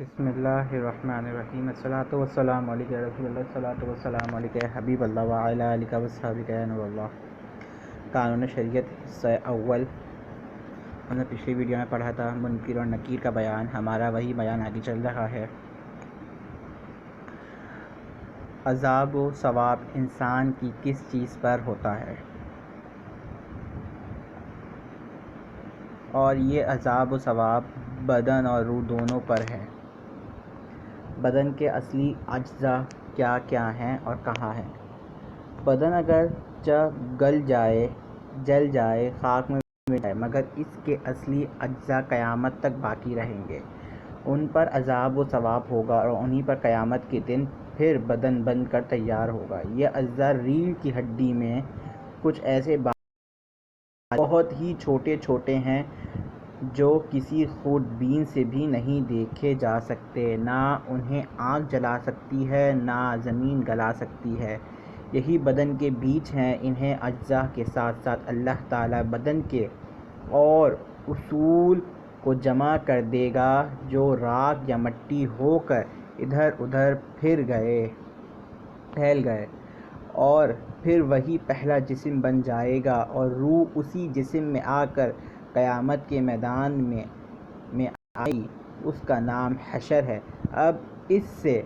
بسم اللہ الرحمن الرحیم الصلاۃ والسلام علیک رسول اللہ الصلاۃ والسلام علیک حبیب اللہ وعلی آلہ وصحبہ یا نور اللہ۔ قانون شریعت حصہ اول۔ ہم نے پچھلی ویڈیو میں پڑھا تھا منکر اور نکیر کا بیان، ہمارا وہی بیان آگے چل رہا ہے۔ عذاب و ثواب انسان کی کس چیز پر ہوتا ہے؟ اور یہ عذاب و ثواب بدن اور روح دونوں پر ہے۔ بدن کے اصلی اجزاء کیا کیا ہیں اور کہاں ہیں؟ بدن اگرچہ جل جائے، خاک میں مل جائے، مگر اس کے اصلی اجزاء قیامت تک باقی رہیں گے۔ ان پر عذاب و ثواب ہوگا اور انہی پر قیامت کے دن پھر بدن بن کر تیار ہوگا۔ یہ اجزاء ریڑھ کی ہڈی میں کچھ ایسے بہت ہی چھوٹے چھوٹے ہیں جو کسی خودبین سے بھی نہیں دیکھے جا سکتے، نہ انہیں آگ جلا سکتی ہے نہ زمین گلا سکتی ہے۔ یہی بدن کے بیج ہیں۔ انہیں اجزاء کے ساتھ ساتھ اللہ تعالیٰ بدن کے اور اصول کو جمع کر دے گا جو راکھ یا مٹی ہو کر ادھر ادھر پھیل گئے، اور پھر وہی پہلا جسم بن جائے گا، اور روح اسی جسم میں آ کر قیامت کے میدان میں آئی۔ اس کا نام حشر ہے۔ اب اس سے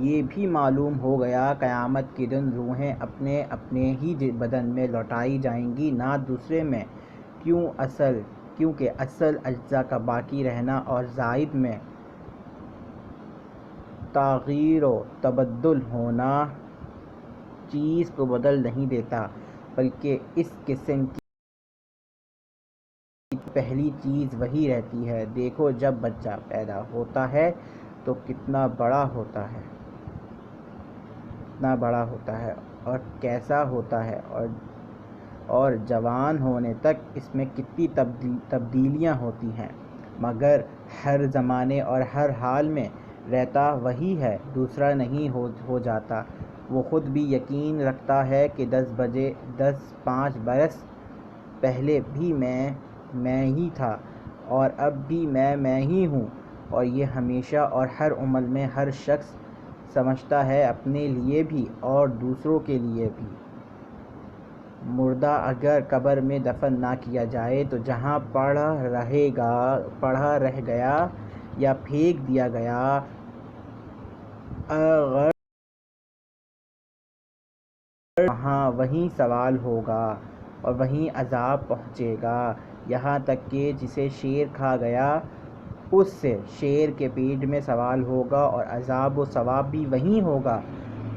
یہ بھی معلوم ہو گیا قیامت کے دن روحیں اپنے اپنے ہی بدن میں لوٹائی جائیں گی، نہ دوسرے میں، کیونکہ اصل اجزاء کا باقی رہنا اور زائد میں تغیر و تبدل ہونا چیز کو بدل نہیں دیتا، بلکہ اس قسم کی پہلی چیز وہی رہتی ہے۔ دیکھو جب بچہ پیدا ہوتا ہے تو کتنا بڑا ہوتا ہے اور کیسا ہوتا ہے، اور جوان ہونے تک اس میں کتنی تبدیلیاں ہوتی ہیں، مگر ہر زمانے اور ہر حال میں رہتا وہی ہے، دوسرا نہیں ہو جاتا۔ وہ خود بھی یقین رکھتا ہے کہ 5 برس پہلے بھی میں ہی تھا، اور اب بھی میں ہی ہوں، اور یہ ہمیشہ اور ہر عمر میں ہر شخص سمجھتا ہے، اپنے لیے بھی اور دوسروں کے لیے بھی۔ مردہ اگر قبر میں دفن نہ کیا جائے تو جہاں پڑا رہ گیا یا پھینک دیا گیا، وہاں وہیں سوال ہوگا اور وہیں عذاب پہنچے گا، یہاں تک کہ جسے شیر کھا گیا اس سے شیر کے پیٹ میں سوال ہوگا، اور عذاب و ثواب بھی وہیں ہوگا۔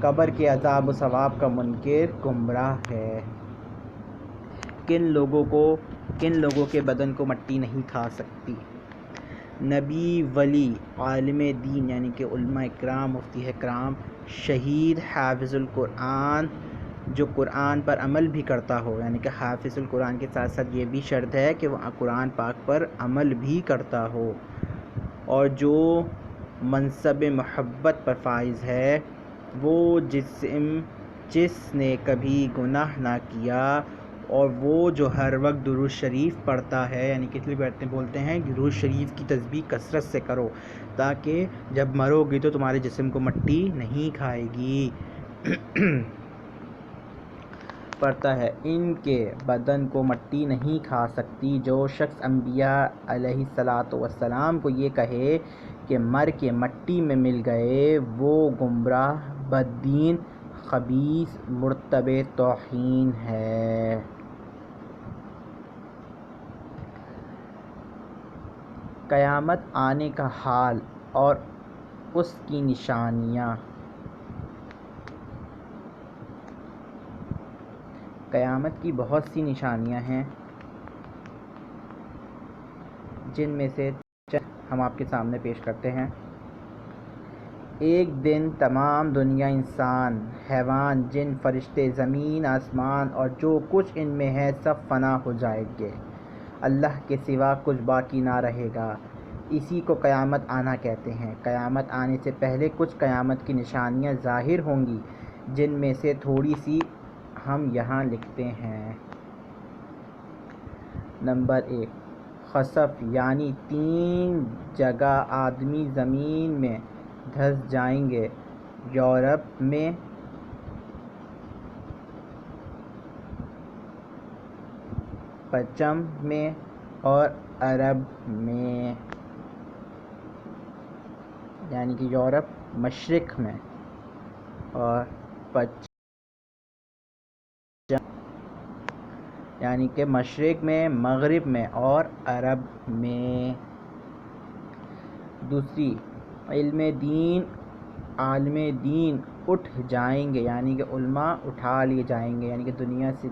قبر کے عذاب و ثواب کا منکر گمراہ ہے۔ کن لوگوں کے بدن کو مٹی نہیں کھا سکتی؟ نبی، ولی، عالم دین یعنی کہ علماء اکرام، مفتی اکرام، شہید، حافظ القرآن جو قرآن پر عمل بھی کرتا ہو، یعنی کہ حافظ القرآن کے ساتھ ساتھ یہ بھی شرط ہے کہ وہ قرآن پاک پر عمل بھی کرتا ہو، اور جو منصب محبت پر فائز ہے، وہ جس نے کبھی گناہ نہ کیا، اور وہ جو ہر وقت درود شریف پڑھتا ہے، یعنی کتنی بولتے ہیں درود شریف کی تسبیح کثرت سے کرو تاکہ جب مرو گی تو تمہارے جسم کو مٹی نہیں کھائے گی، پڑھتا ہے، ان کے بدن کو مٹی نہیں کھا سکتی۔ جو شخص انبیاء علیہ السلام کو یہ کہے کہ مر کے مٹی میں مل گئے، وہ گمراہ، بددین، خبیث، مرتکب توہین ہے۔ قیامت آنے کا حال اور اس کی نشانیاں۔ قیامت کی بہت سی نشانیاں ہیں، جن میں سے چند ہم آپ کے سامنے پیش کرتے ہیں۔ ایک دن تمام دنیا، انسان، حیوان، جن، فرشتے، زمین، آسمان اور جو کچھ ان میں ہے سب فنا ہو جائیں گے، اللہ کے سوا کچھ باقی نہ رہے گا۔ اسی کو قیامت آنا کہتے ہیں۔ قیامت آنے سے پہلے کچھ قیامت کی نشانیاں ظاہر ہوں گی، جن میں سے تھوڑی سی ہم یہاں لکھتے ہیں۔ نمبر 1، خسف یعنی 3 جگہ آدمی زمین میں دھس جائیں گے، یورپ میں، پچم میں اور عرب میں، یعنی کہ یورپ مشرق میں اور پچم یعنی کہ مشرق میں، مغرب میں اور عرب میں۔ دوسری، عالم دین اٹھ جائیں گے، یعنی کہ علماء اٹھا لیے جائیں گے، یعنی کہ دنیا سے